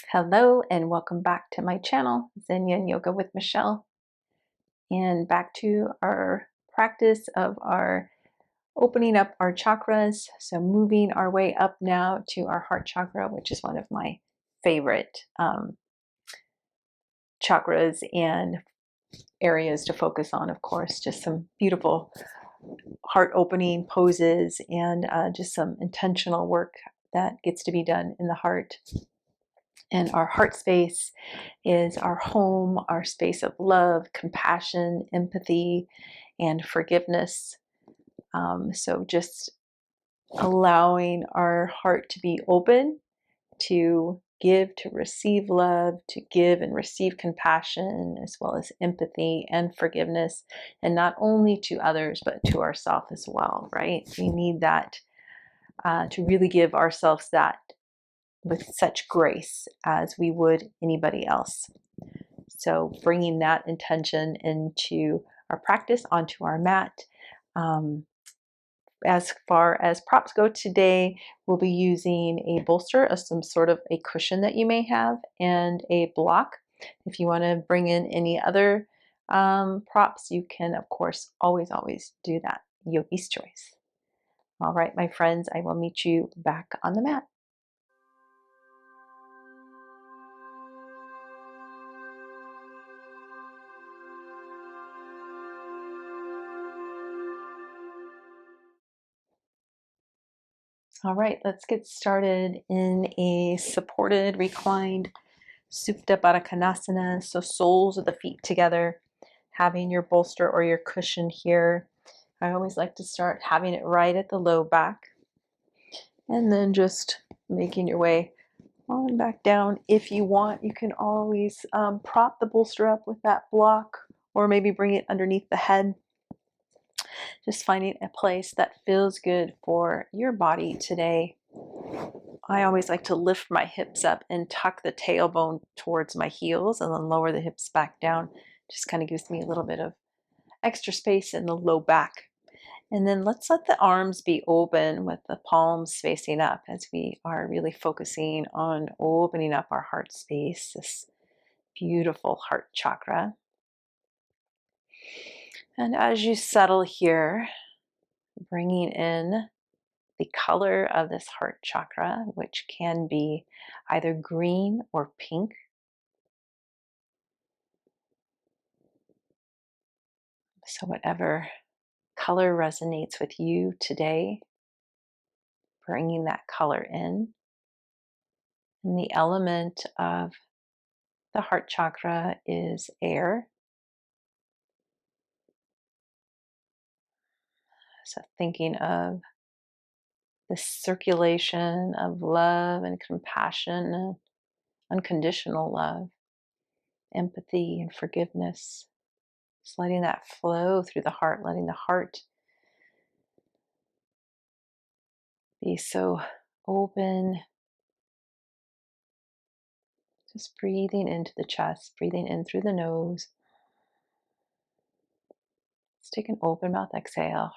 Hello and welcome back to my channel, Yin Yoga with Michelle, and back to our practice of our opening up our chakras. So moving our way up now to our heart chakra, which is one of my favorite chakras and areas to focus on, of course. Just some beautiful heart opening poses and just some intentional work that gets to be done in the heart. And our heart space is our home, our space of love, compassion, empathy, and forgiveness. So just allowing our heart to be open to give, to receive love, to give and receive compassion, as well as empathy and forgiveness, and not only to others, but to ourselves as well, right? We need that to really give ourselves that with such grace as we would anybody else. So bringing that intention into our practice, onto our mat. As far as props go today, we'll be using a bolster of some sort of a cushion that you may have and a block. If you want to bring in any other props, you can, of course, always do that. Yogi's choice. All right, my friends, I will meet you back on the mat. All right, let's get started in a supported, reclined, Supta Baddha Konasana. So soles of the feet together, having your bolster or your cushion here. I always like to start having it right at the low back. And then just making your way on back down. If you want, you can always prop the bolster up with that block or maybe bring it underneath the head. Just finding a place that feels good for your body today. I always like to lift my hips up and tuck the tailbone towards my heels and then lower the hips back down. Just kind of gives me a little bit of extra space in the low back. And then let's let the arms be open with the palms facing up as we are really focusing on opening up our heart space, this beautiful heart chakra. And as you settle here, bringing in the color of this heart chakra, which can be either green or pink. So whatever color resonates with you today, bringing that color in. And the element of the heart chakra is air. So thinking of the circulation of love and compassion, and unconditional love, empathy and forgiveness. Just letting that flow through the heart, letting the heart be so open. Just breathing into the chest, breathing in through the nose. Let's take an open mouth exhale.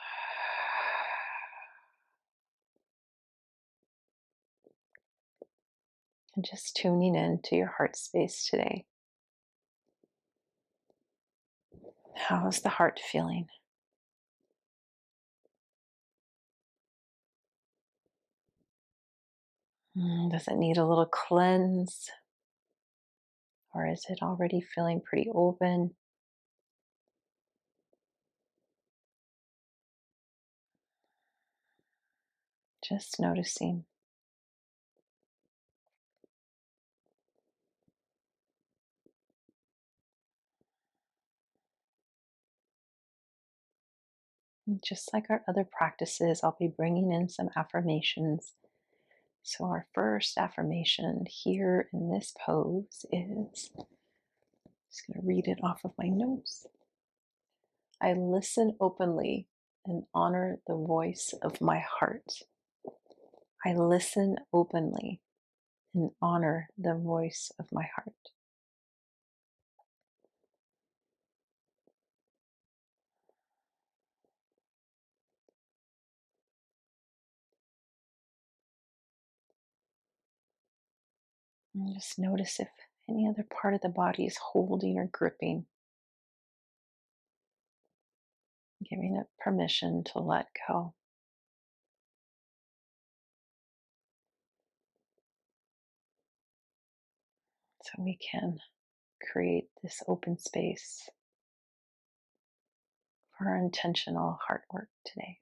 And just tuning in to your heart space today. How's the heart feeling? Does it need a little cleanse? Or is it already feeling pretty open? Just noticing. And just like our other practices, I'll be bringing in some affirmations. So our first affirmation here in this pose is, just going to read it off of my notes. I listen openly and honor the voice of my heart. I listen openly and honor the voice of my heart. And just notice if any other part of the body is holding or gripping, giving it permission to let go. So we can create this open space for our intentional heart work today.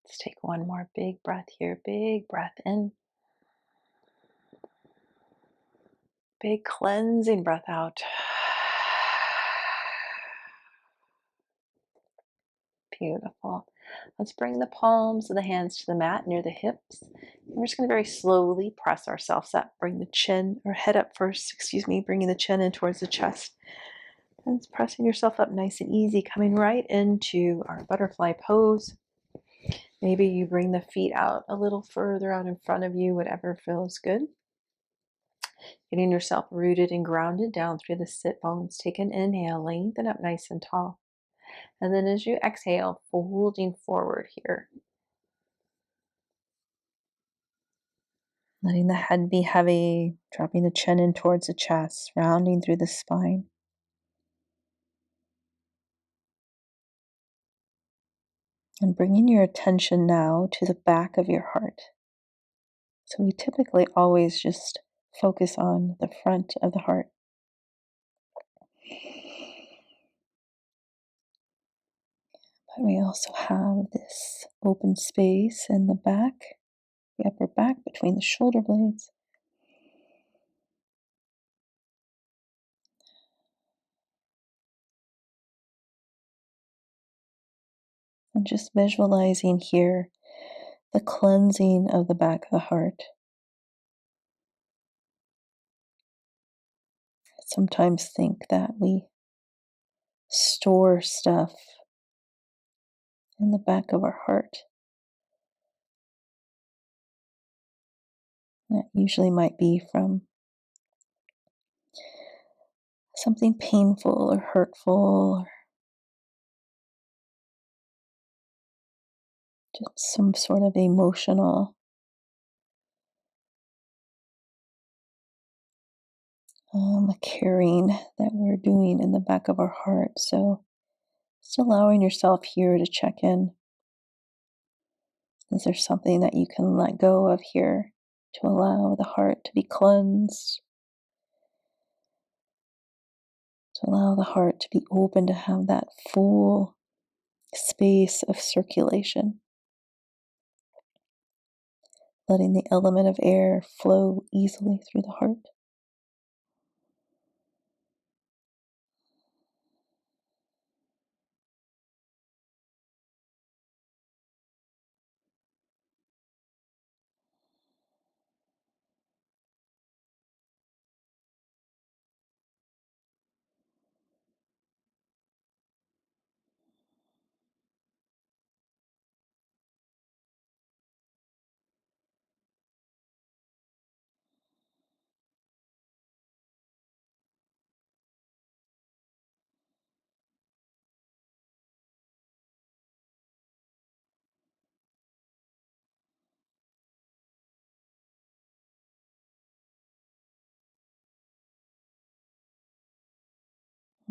Let's take one more big breath here. Big breath in. Big cleansing breath out. Beautiful. Let's bring the palms of the hands to the mat near the hips. And we're just going to very slowly press ourselves up. Bring the chin or head up first, bringing the chin in towards the chest. And it's pressing yourself up nice and easy, coming right into our butterfly pose. Maybe you bring the feet out a little further out in front of you, whatever feels good. Getting yourself rooted and grounded down through the sit bones. Take an inhale, lengthen up nice and tall. And then as you exhale, folding forward here. Letting the head be heavy, dropping the chin in towards the chest, rounding through the spine. And bringing your attention now to the back of your heart. So we typically always just focus on the front of the heart. But we also have this open space in the back, the upper back between the shoulder blades. And just visualizing here the cleansing of the back of the heart. I sometimes think that we store stuff in the back of our heart. That usually might be from something painful or hurtful, or just some sort of emotional carrying that we're doing in the back of our heart. So just allowing yourself here to check in. Is there something that you can let go of here to allow the heart to be cleansed? To allow the heart to be open to have that full space of circulation. Letting the element of air flow easily through the heart.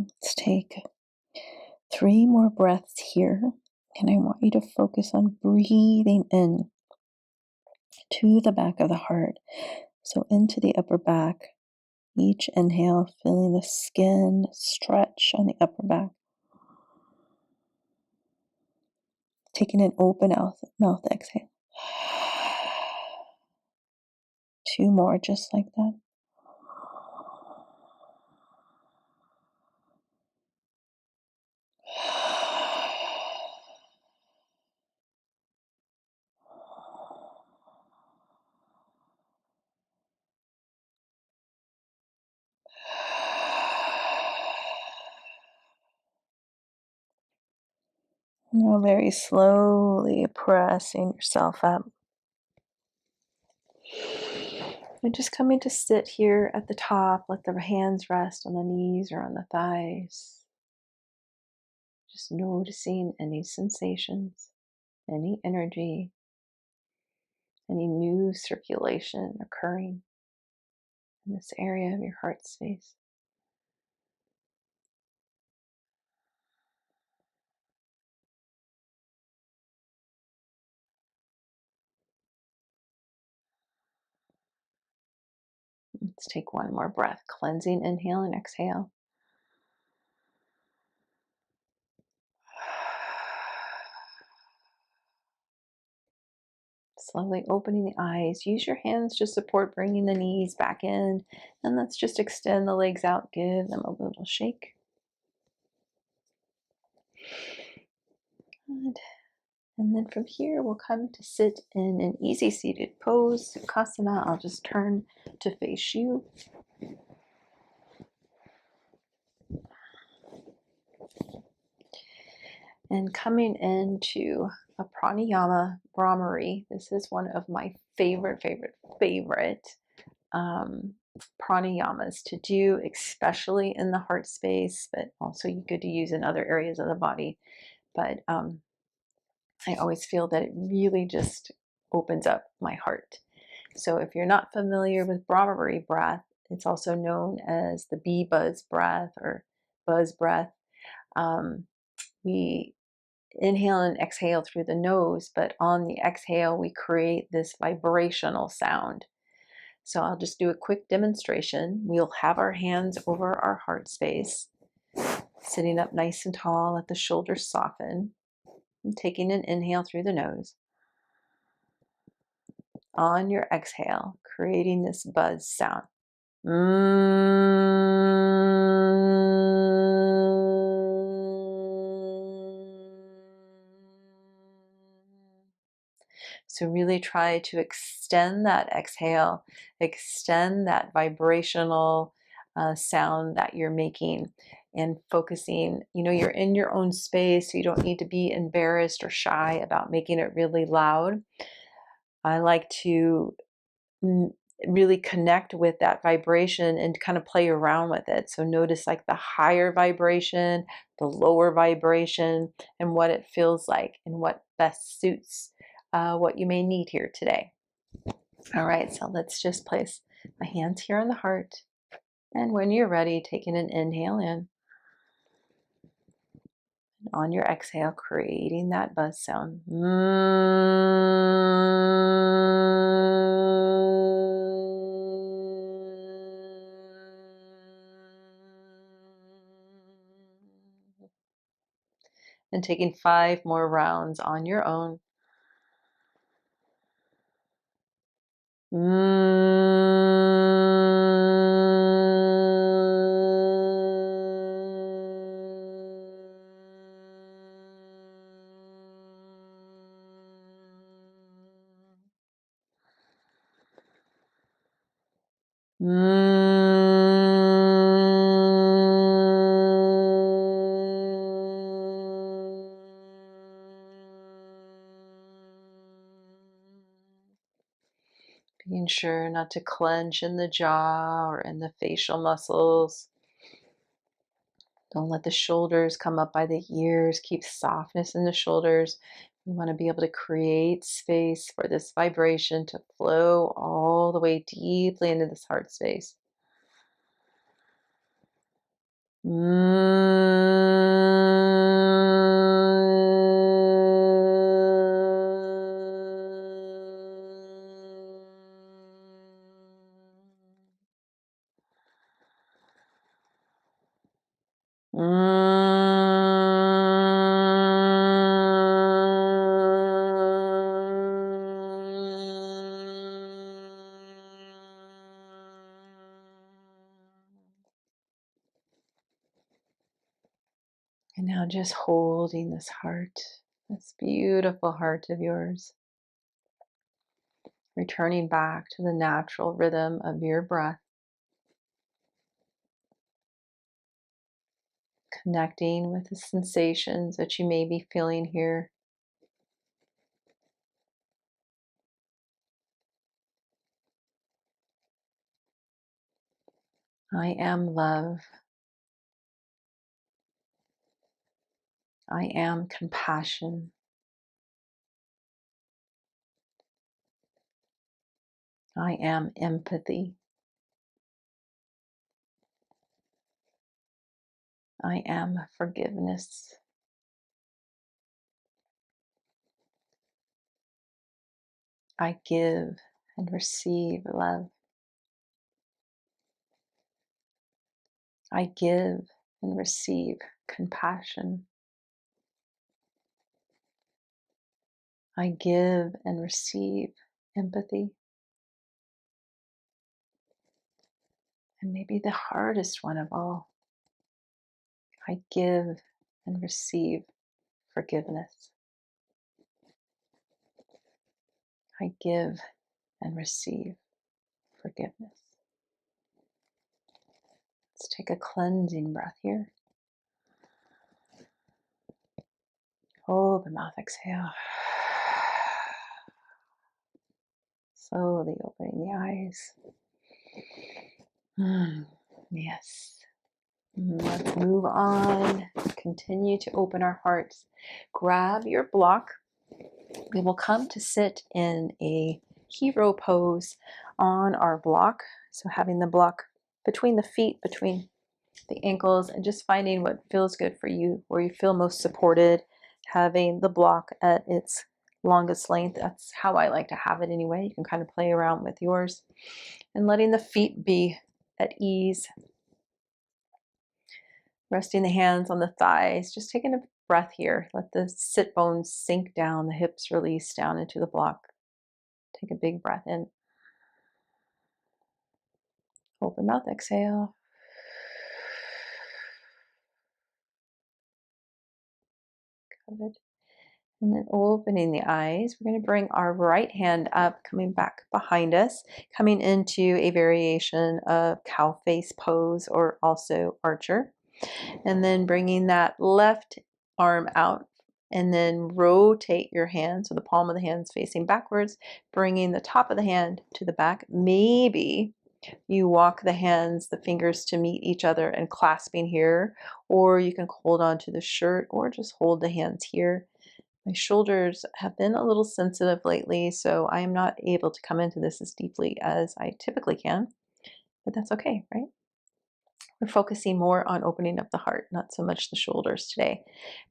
Let's take 3 more breaths here. And I want you to focus on breathing in to the back of the heart. So into the upper back, Each inhale, feeling the skin stretch on the upper back. Taking an open mouth exhale. 2 more, just like that. Now very slowly pressing yourself up. And just coming to sit here at the top. Let the hands rest on the knees or on the thighs. Just noticing any sensations, any energy, any new circulation occurring in this area of your heart space. Let's take one more breath. Cleansing inhale and exhale. Slowly opening the eyes. Use your hands to support bringing the knees back in. And let's just extend the legs out. Give them a little shake. Good. And then from here, we'll come to sit in an easy seated pose, Sukhasana. I'll just turn to face you. And coming into a pranayama Brahmari. This is one of my favorite pranayamas to do, especially in the heart space, but also good to use in other areas of the body. But I always feel that it really just opens up my heart. So if you're not familiar with Brahmari breath, it's also known as the bee buzz breath or buzz breath. We inhale and exhale through the nose, but on the exhale, we create this vibrational sound. So I'll just do a quick demonstration. We'll have our hands over our heart space, sitting up nice and tall, let the shoulders soften, and taking an inhale through the nose. On your exhale, creating this buzz sound. So really try to extend that exhale, extend that vibrational sound that you're making, and focusing, you're in your own space, so you don't need to be embarrassed or shy about making it really loud. I like to really connect with that vibration and kind of play around with it. So notice like the higher vibration, the lower vibration, and what it feels like and what best suits what you may need here today. All right, so let's just place my hands here on the heart. And when you're ready, taking an inhale in. And on your exhale, creating that buzz sound. And taking 5 more rounds on your own. Being sure not to clench in the jaw or in the facial muscles. Don't let the shoulders come up by the ears. Keep softness in the shoulders. We want to be able to create space for this vibration to flow all the way deeply into this heart space. And now just holding this heart, this beautiful heart of yours, returning back to the natural rhythm of your breath, connecting with the sensations that you may be feeling here. I am love. I am compassion. I am empathy. I am forgiveness. I give and receive love. I give and receive compassion. I give and receive empathy. And maybe the hardest one of all, I give and receive forgiveness. I give and receive forgiveness. Let's take a cleansing breath here. Open mouth, exhale. Slowly opening the eyes. Yes. Let's move on. Continue to open our hearts. Grab your block. We will come to sit in a hero pose on our block. So having the block between the feet, between the ankles, and just finding what feels good for you, where you feel most supported, having the block at its longest length. That's how I like to have it anyway. You can kind of play around with yours, and letting the feet be at ease. Resting the hands on the thighs, just taking a breath here. Let the sit bones sink down, the hips release down into the block. Take a big breath in. Open mouth, exhale. Good. And then opening the eyes, we're going to bring our right hand up, coming back behind us, coming into a variation of cow face pose or also archer. And then bringing that left arm out and then rotate your hand. So the palm of the hand is facing backwards, bringing the top of the hand to the back. Maybe you walk the hands, the fingers to meet each other and clasping here, or you can hold on to the shirt or just hold the hands here. My shoulders have been a little sensitive lately, so I am not able to come into this as deeply as I typically can, but that's okay, right? We're focusing more on opening up the heart, not so much the shoulders today.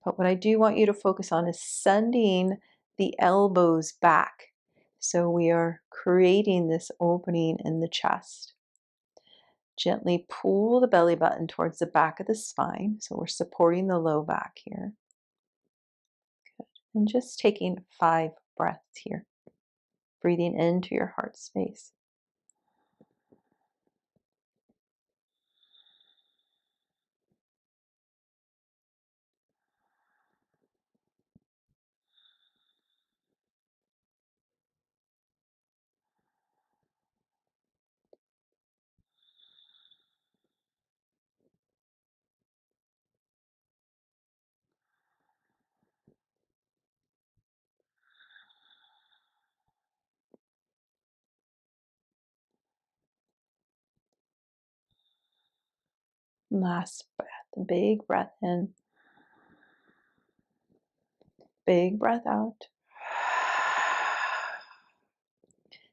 But what I do want you to focus on is sending the elbows back. So we are creating this opening in the chest. Gently pull the belly button towards the back of the spine. So we're supporting the low back here. Good. And just taking 5 breaths here. Breathing into your heart space. Last breath. Big breath in. Big breath out.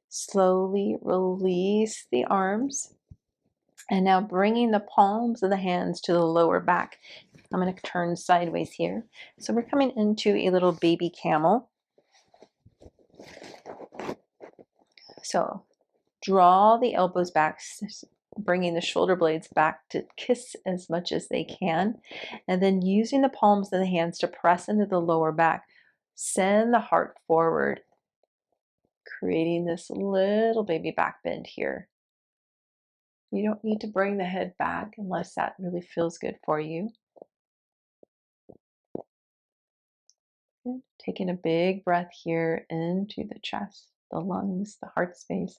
Slowly release the arms. And now bringing the palms of the hands to the lower back. I'm going to turn sideways here. So we're coming into a little baby camel. So draw the elbows back, bringing the shoulder blades back to kiss as much as they can. And then using the palms of the hands to press into the lower back. Send the heart forward, creating this little baby back bend here. You don't need to bring the head back unless that really feels good for you. Taking a big breath here into the chest, the lungs, the heart space.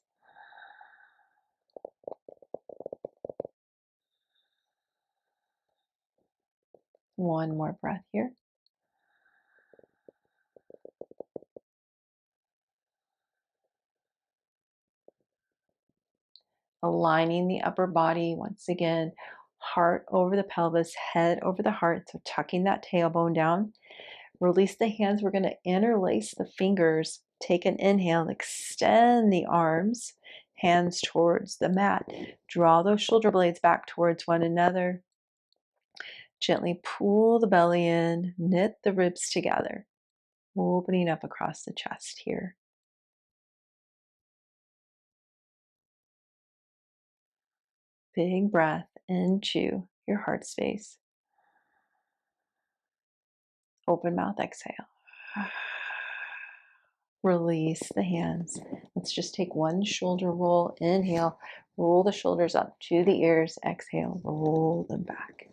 One more breath here. Aligning the upper body once again, heart over the pelvis, head over the heart. So tucking that tailbone down. Release the hands. We're going to interlace the fingers. Take an inhale, extend the arms, hands towards the mat. Draw those shoulder blades back towards one another. Gently pull the belly in, knit the ribs together, opening up across the chest here. Big breath into your heart space. Open mouth, exhale. Release the hands. Let's just take one shoulder roll. Inhale, roll the shoulders up to the ears. Exhale, roll them back.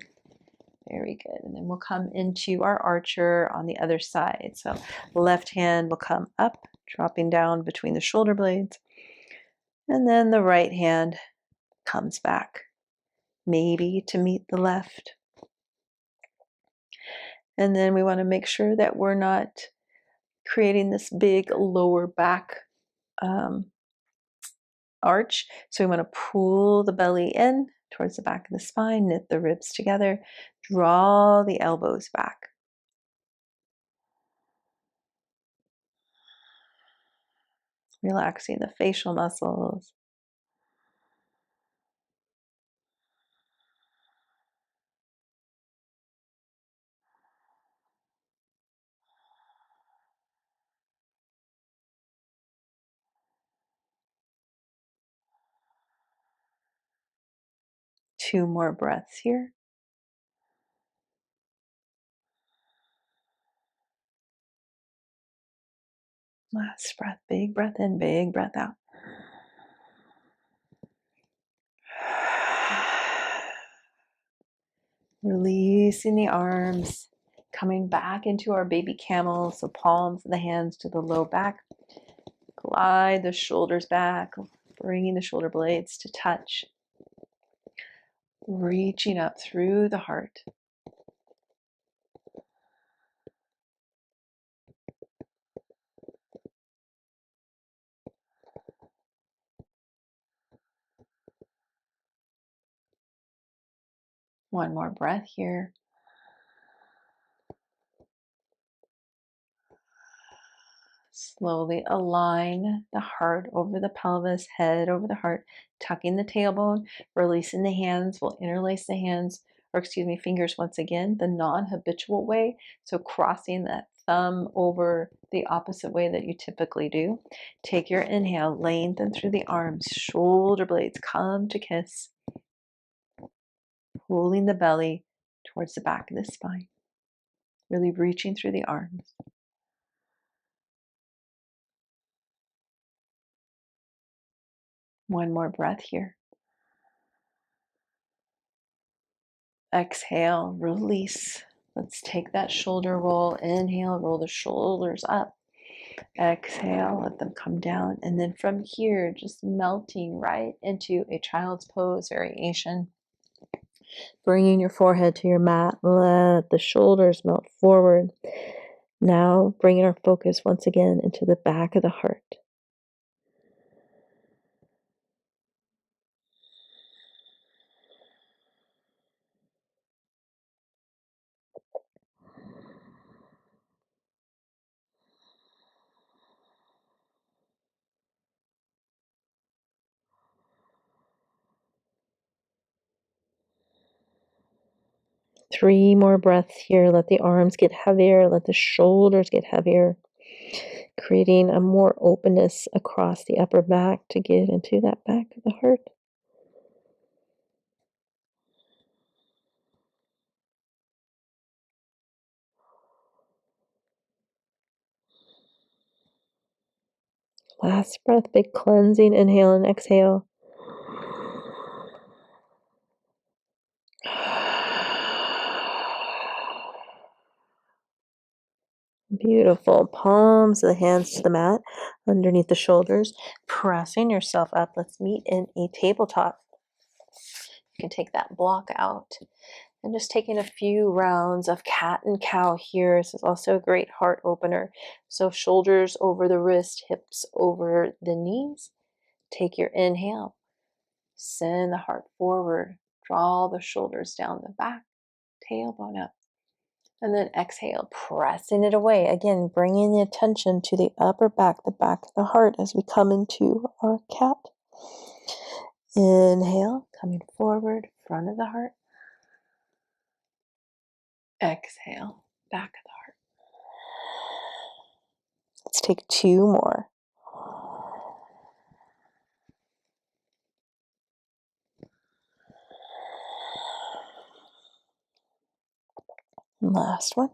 Very good. And then we'll come into our archer on the other side. So left hand will come up, dropping down between the shoulder blades. And then the right hand comes back, maybe to meet the left. And then we want to make sure that we're not creating this big lower back arch. So we want to pull the belly in towards the back of the spine, knit the ribs together, draw the elbows back. Relaxing the facial muscles. Two more breaths here. Last breath, big breath in, big breath out. Releasing the arms, coming back into our baby camel. So palms of the hands to the low back. Glide the shoulders back, bringing the shoulder blades to touch. Reaching up through the heart. One more breath here. Slowly align the heart over the pelvis, head over the heart, tucking the tailbone, releasing the hands. We'll interlace the hands, or excuse me, fingers once again, the non-habitual way. So crossing that thumb over the opposite way that you typically do. Take your inhale, lengthen through the arms, shoulder blades come to kiss. Pulling the belly towards the back of the spine. Really reaching through the arms. One more breath here. Exhale, release. Let's take that shoulder roll. Inhale, roll the shoulders up. Exhale, let them come down. And then from here, just melting right into a child's pose variation. Bringing your forehead to your mat. Let the shoulders melt forward. Now, bringing our focus once again into the back of the heart. Three more breaths here. Let the arms get heavier. Let the shoulders get heavier. Creating a more openness across the upper back to get into that back of the heart. Last breath, big cleansing. Inhale and exhale. Beautiful. Palms of the hands to the mat, underneath the shoulders, pressing yourself up. Let's meet in a tabletop. You can take that block out and just taking a few rounds of cat and cow here. This is also a great heart opener. So shoulders over the wrist, hips over the knees. Take your inhale. Send the heart forward. Draw the shoulders down the back, tailbone up. And then exhale, pressing it away. Again, bringing the attention to the upper back, the back of the heart as we come into our cat. Inhale, coming forward, front of the heart. Exhale, back of the heart. Let's take two more. Last one.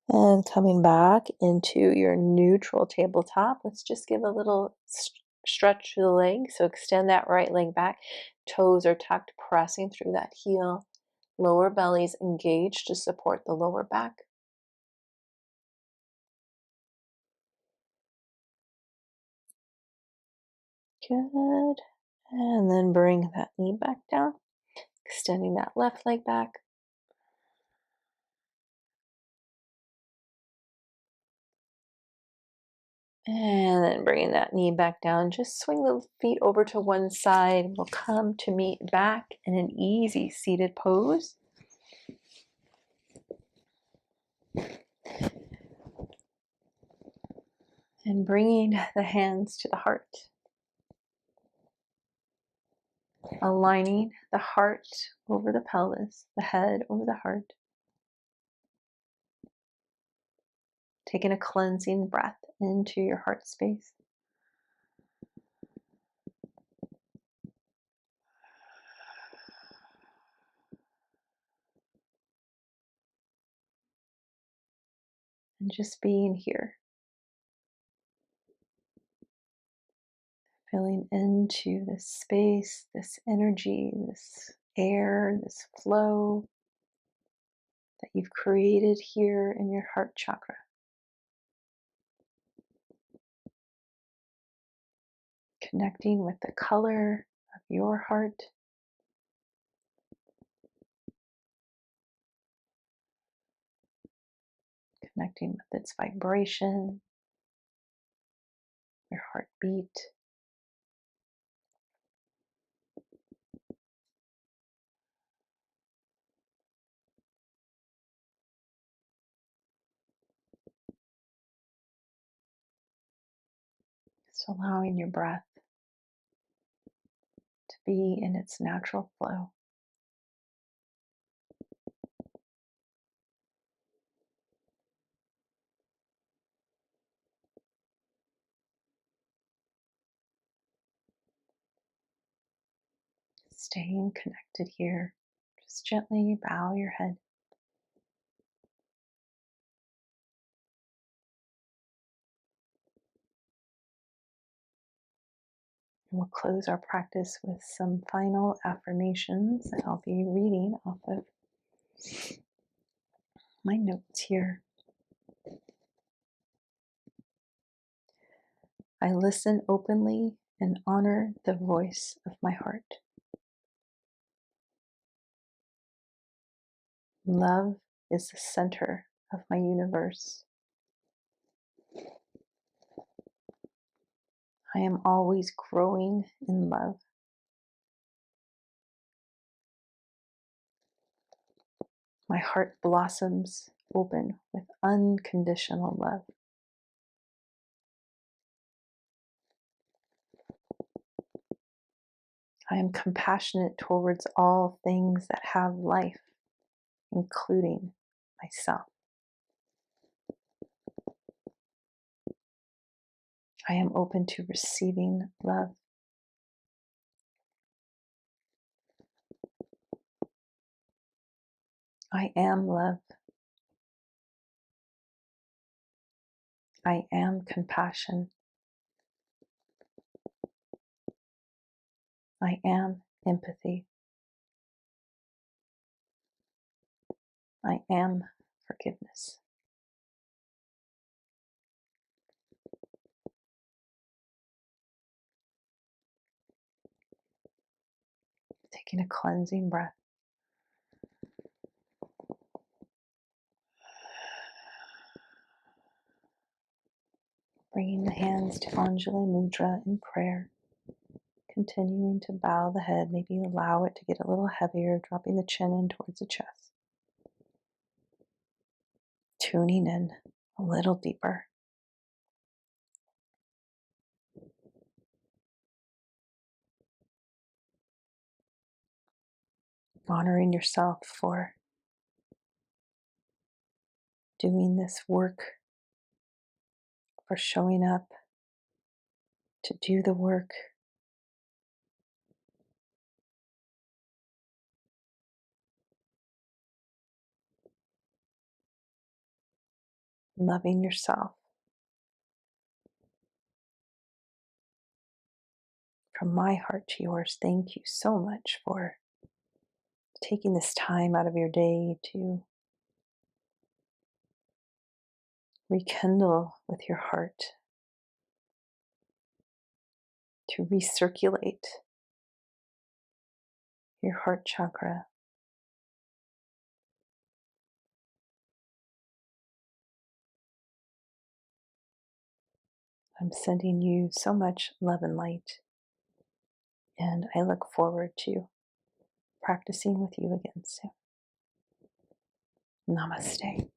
And coming back into your neutral tabletop, let's just give a little stretch to the leg. So extend that right leg back. Toes are tucked, pressing through that heel. Lower belly's engaged to support the lower back. Good. And then bring that knee back down. Extending that left leg back. And then bringing that knee back down. Just swing the feet over to one side. We'll come to meet back in an easy seated pose. And bringing the hands to the heart. Aligning the heart over the pelvis, the head over the heart. Taking a cleansing breath into your heart space. And just being here. Filling into this space, this energy, this air, this flow that you've created here in your heart chakra. Connecting with the color of your heart. Connecting with its vibration, your heartbeat. Just allowing your breath to be in its natural flow. Staying connected here. Just gently bow your head. And we'll close our practice with some final affirmations that I'll be reading off of my notes here. I listen openly and honor the voice of my heart. Love is the center of my universe. I am always growing in love. My heart blossoms open with unconditional love. I am compassionate towards all things that have life, including myself. I am open to receiving love. I am love. I am compassion. I am empathy. I am forgiveness. Taking a cleansing breath. Bringing the hands to Anjali Mudra in prayer. Continuing to bow the head, maybe allow it to get a little heavier, dropping the chin in towards the chest. Tuning in a little deeper. Honoring yourself for doing this work, for showing up to do the work. Loving yourself. From my heart to yours, thank you so much for taking this time out of your day to rekindle with your heart, to recirculate your heart chakra. I'm sending you so much love and light, and I look forward to practicing with you again soon. Namaste.